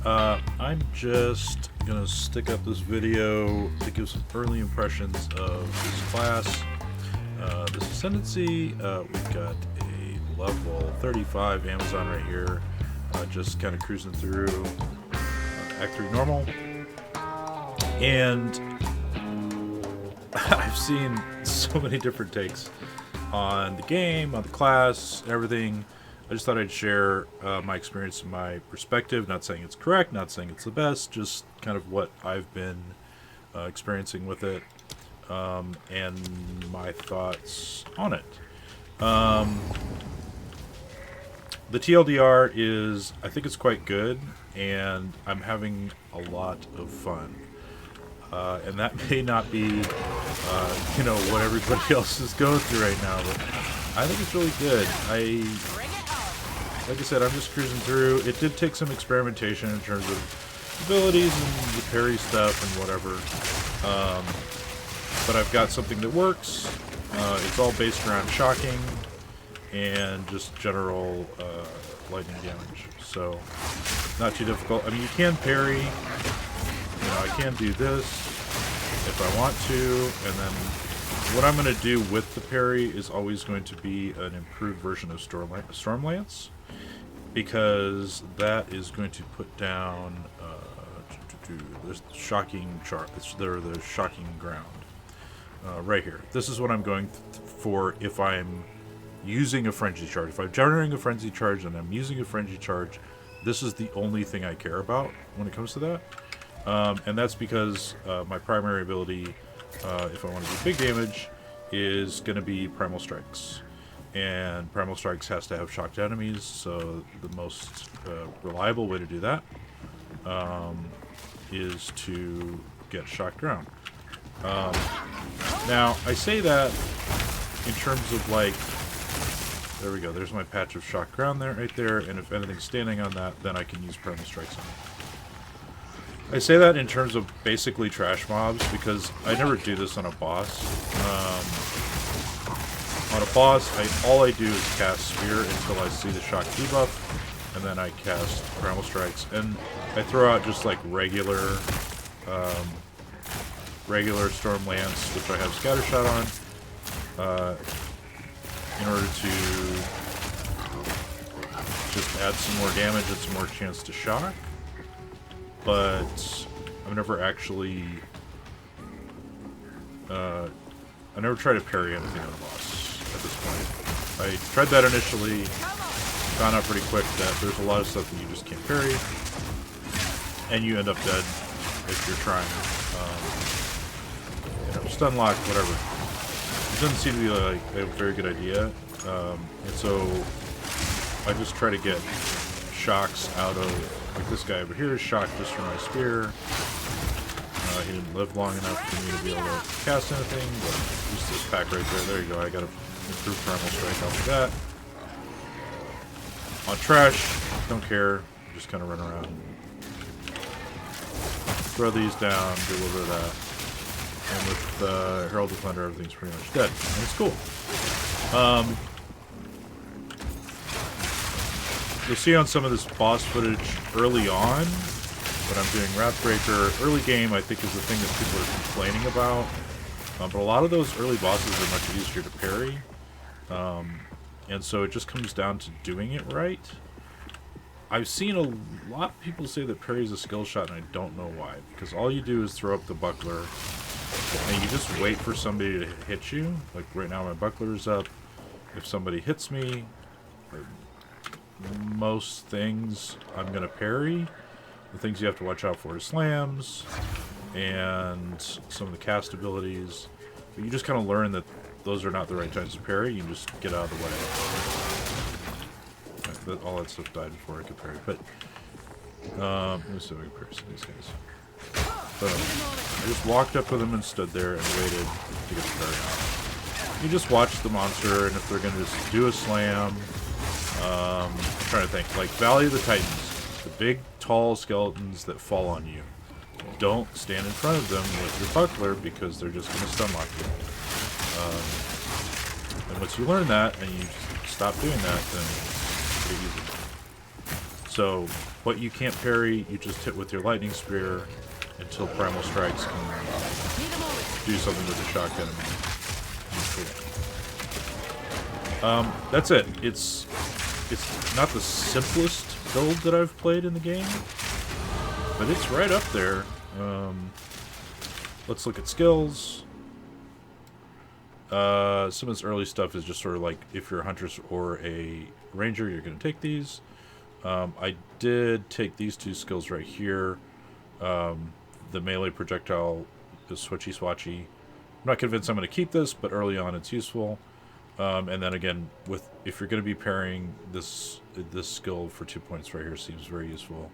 I'm just gonna stick up this video to give some early impressions of this class. This Ascendancy, we've got a level 35 Amazon right here, just kind of cruising through Act 3 normal. And I've seen so many different takes on the game, on the class, everything. I just thought I'd share my experience and my perspective. Not saying it's correct, not saying it's the best, just kind of what I've been experiencing with it, and my thoughts on it. The TLDR is, I think it's quite good, and I'm having a lot of fun. And that may not be, what everybody else is going through right now, but I think it's really good. Like I said, I'm just cruising through. It did take some experimentation in terms of abilities and the parry stuff and whatever. But I've got something that works. It's all based around shocking and just general lightning damage. So, not too difficult. I mean, you can parry. I can do this if I want to, and then what I'm going to do with the parry is always going to be an improved version of Stormlance, because that is going to put down the shocking the shocking ground right here. This is what I'm going for if I'm using a frenzy charge. If I'm generating a frenzy charge and I'm using a frenzy charge, this is the only thing I care about when it comes to that. And that's because my primary ability, if I want to do big damage, is going to be Primal Strikes. And Primal Strikes has to have shocked enemies, so the most reliable way to do that is to get shocked ground. Now, I say that in terms of like, there we go, there's my patch of shocked ground there, right there, and if anything's standing on that, then I can use Primal Strikes on it. I say that in terms of basically trash mobs, because I never do this on a boss. On a boss, all I do is cast Spear until I see the shock debuff, and then I cast Primal Strikes, and I throw out just like regular Storm Lance, which I have Scattershot on, in order to just add some more damage and some more chance to shock. But I've never actually, I never tried to parry anything on a boss at this point. I tried that initially, found out pretty quick that there's a lot of stuff that you just can't parry, and you end up dead if you're trying. Stun lock, whatever. It doesn't seem to be like a very good idea, and so I just try to get shocks out of, like this guy over here is shocked just from my spear. He didn't live long enough for me to be able to cast anything, but just this pack right there. There you go. I got to improve Primal Strike off of that. On trash, don't care. Just kind of run around. Throw these down, do a little bit of that. And with Herald of Thunder, everything's pretty much dead. And it's cool. You'll see on some of this boss footage early on, when I'm doing Wrathbreaker, early game I think is the thing that people are complaining about. But a lot of those early bosses are much easier to parry. And so it just comes down to doing it right. I've seen a lot of people say that parry is a skill shot, and I don't know why. Because all you do is throw up the buckler, and you just wait for somebody to hit you. Like right now my buckler is up. If somebody hits me, most things I'm going to parry. The things you have to watch out for is slams and some of the cast abilities. But you just kind of learn that those are not the right times to parry. You just get out of the way. All that stuff died before I could parry. But let me see if I can parry some of these guys. But I just walked up with them and stood there and waited to get the parry out. You just watch the monster, and if they're going to just do a slam, I'm trying to think, like Valley of the Titans, the big, tall skeletons that fall on you. Don't stand in front of them with your buckler, because they're just going to stun lock you. And once you learn that, and you stop doing that, then it's pretty easy. So what you can't parry, you just hit with your lightning spear until Primal Strikes can do something with the shock enemy. That's it. It's not the simplest build that I've played in the game, but it's right up there. Let's look at skills. Some of this early stuff is just sort of like if you're a hunter or a ranger, you're going to take these. I did take these two skills right here. The melee projectile is switchy swatchy. I'm not convinced I'm going to keep this, but early on it's useful. And then again, if you're going to be pairing this skill for 2 points right here, seems very useful.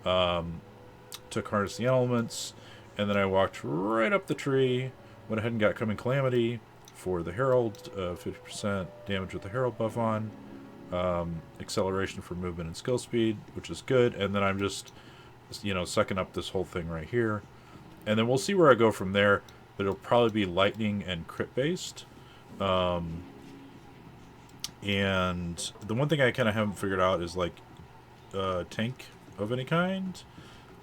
Took Harness the Elements, and then I walked right up the tree, went ahead and got Coming Calamity for the Herald, 50% damage with the Herald buff on, acceleration for movement and skill speed, which is good, and then I'm just, sucking up this whole thing right here. And then we'll see where I go from there, but it'll probably be lightning and crit based. And the one thing I kind of haven't figured out is like tank of any kind.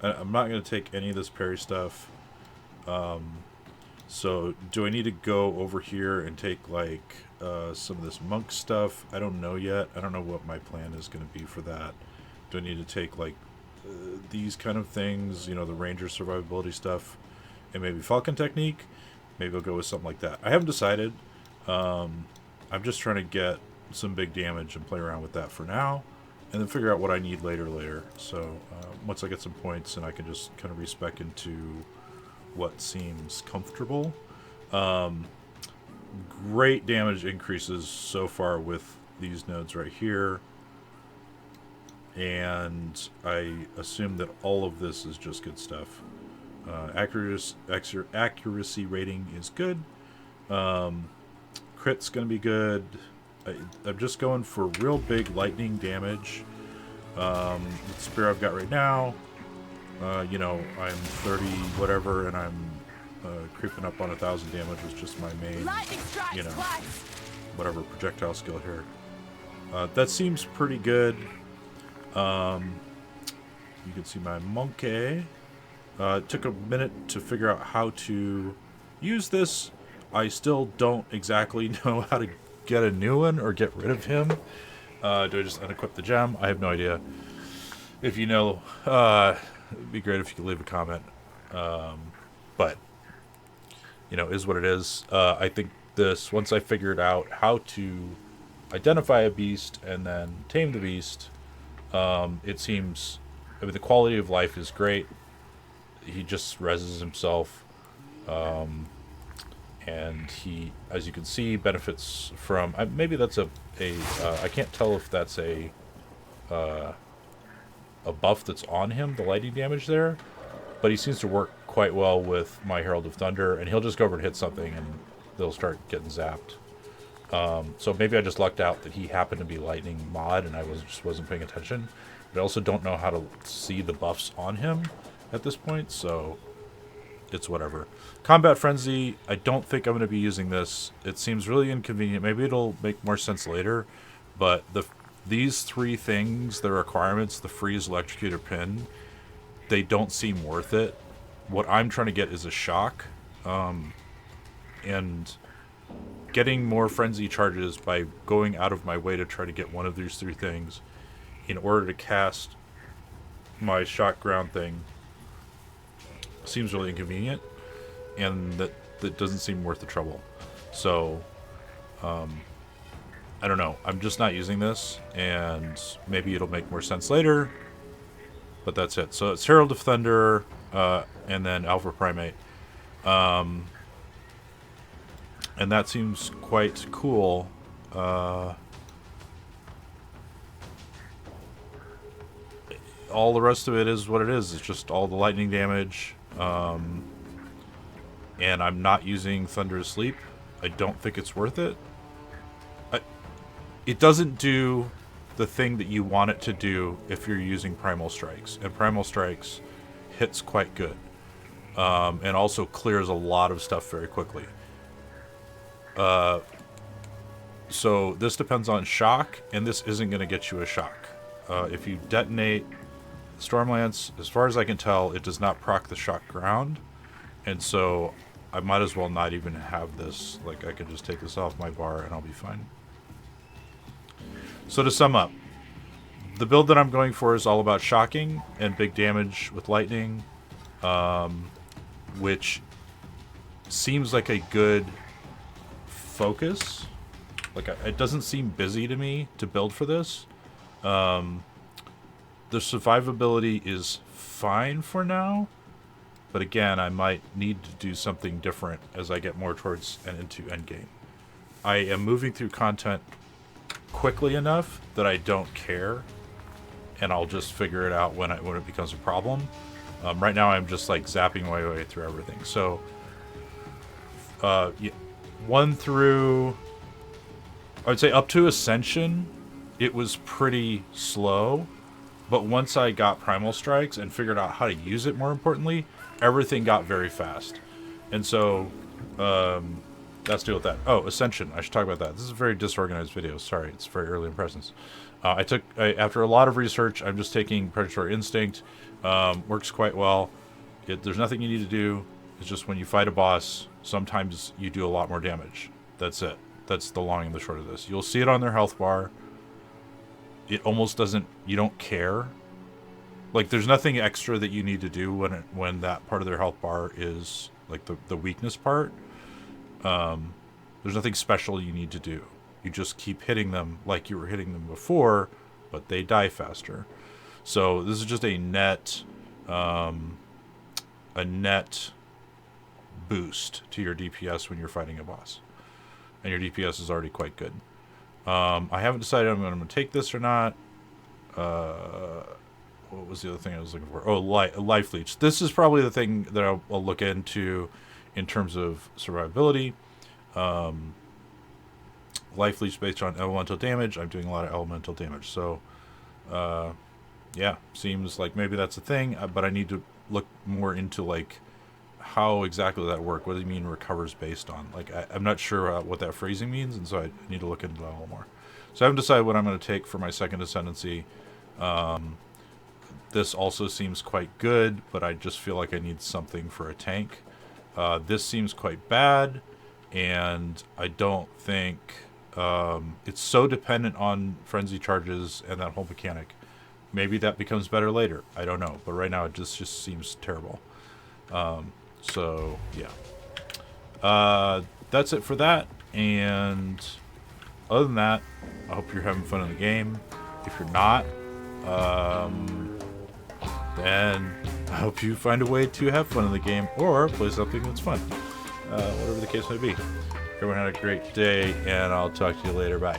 I'm not going to take any of this parry stuff. So do I need to go over here and take like some of this monk stuff? I don't know yet. I don't know what my plan is going to be for that. Do I need to take like these kind of things, the ranger survivability stuff, and maybe falcon technique? Maybe I'll go with something like that. I haven't decided. I'm just trying to get some big damage and play around with that for now, and then figure out what I need later. So once I get some points, and I can just kind of respec into what seems comfortable. Great damage increases so far with these nodes right here, and I assume that all of this is just good stuff. Accuracy rating is good. Crit's going to be good. I'm just going for real big lightning damage. The spear I've got right now, I'm 30 whatever, and I'm creeping up on 1,000 damage is just my main, whatever projectile skill here. That seems pretty good. You can see my monkey. It took a minute to figure out how to use this. I still don't exactly know how to get a new one or get rid of him. Do I just unequip the gem? I have no idea. If you know, it'd be great if you could leave a comment. But, is what it is. I think once I figured out how to identify a beast and then tame the beast, it seems, the quality of life is great. He just reses himself. And he, as you can see, benefits from, maybe that's I can't tell if that's a buff that's on him, the lightning damage there, but he seems to work quite well with my Herald of Thunder, and he'll just go over and hit something and they'll start getting zapped. So maybe I just lucked out that he happened to be lightning mod and I just wasn't paying attention, but I also don't know how to see the buffs on him at this point, so it's whatever. Combat Frenzy, I don't think I'm going to be using this. It seems really inconvenient. Maybe it'll make more sense later, but these three things, the requirements, the freeze, electrocute, or pin, they don't seem worth it. What I'm trying to get is a shock, and getting more frenzy charges by going out of my way to try to get one of these three things in order to cast my shock ground thing seems really inconvenient, and that doesn't seem worth the trouble. So I don't know, I'm just not using this, and maybe it'll make more sense later, but that's it. So it's Herald of Thunder, and then Alpha Primate, and that seems quite cool. All the rest of it is what it is. It's just all the lightning damage. And I'm not using Thunderous Sleep. I don't think it's worth it. It doesn't do the thing that you want it to do if you're using Primal Strikes. And Primal Strikes hits quite good. And also clears a lot of stuff very quickly. So this depends on shock, and this isn't going to get you a shock. if you detonate Stormlance, as far as I can tell, it does not proc the shock ground, and so I might as well not even have this. Like, I could just take this off my bar and I'll be fine. So to sum up, the build that I'm going for is all about shocking and big damage with lightning, which seems like a good focus. Like, it doesn't seem busy to me to build for this. The survivability is fine for now, but again, I might need to do something different as I get more towards and into endgame. I am moving through content quickly enough that I don't care, and I'll just figure it out when it becomes a problem. Right now, I'm just like zapping my way through everything. So, 1 through, I would say up to Ascension, it was pretty slow. But once I got Primal Strikes and figured out how to use it, more importantly, everything got very fast. And so, let's deal with that. Oh, Ascension. I should talk about that. This is a very disorganized video. Sorry, it's very early in presence. After a lot of research, I'm just taking Predatory Instinct. Works quite well. There's nothing you need to do. It's just when you fight a boss, sometimes you do a lot more damage. That's it. That's the long and the short of this. You'll see it on their health bar. It almost doesn't, you don't care. Like, there's nothing extra that you need to do when that part of their health bar is, like, the weakness part. There's nothing special you need to do. You just keep hitting them like you were hitting them before, but they die faster. So this is just a net boost to your DPS when you're fighting a boss. And your DPS is already quite good. I haven't decided I'm going to take this or not. What was the other thing I was looking for? Oh, Life Leech. This is probably the thing that I'll look into in terms of survivability. Life Leech based on elemental damage. I'm doing a lot of elemental damage. So, yeah, seems like maybe that's a thing. But I need to look more into, like, how exactly that work. What do you mean recovers based on? Like, I'm not sure what that phrasing means, and so I need to look into that a little more. So I haven't decided what I'm going to take for my second Ascendancy. This also seems quite good, but I just feel like I need something for a tank. This seems quite bad, and I don't think it's so dependent on frenzy charges and that whole mechanic. Maybe that becomes better later. I don't know, but right now it just seems terrible. So yeah, that's it for that. And other than that, I hope you're having fun in the game. If you're not, then I hope you find a way to have fun in the game or play something that's fun. Whatever the case may be. Everyone had a great day, and I'll talk to you later. Bye.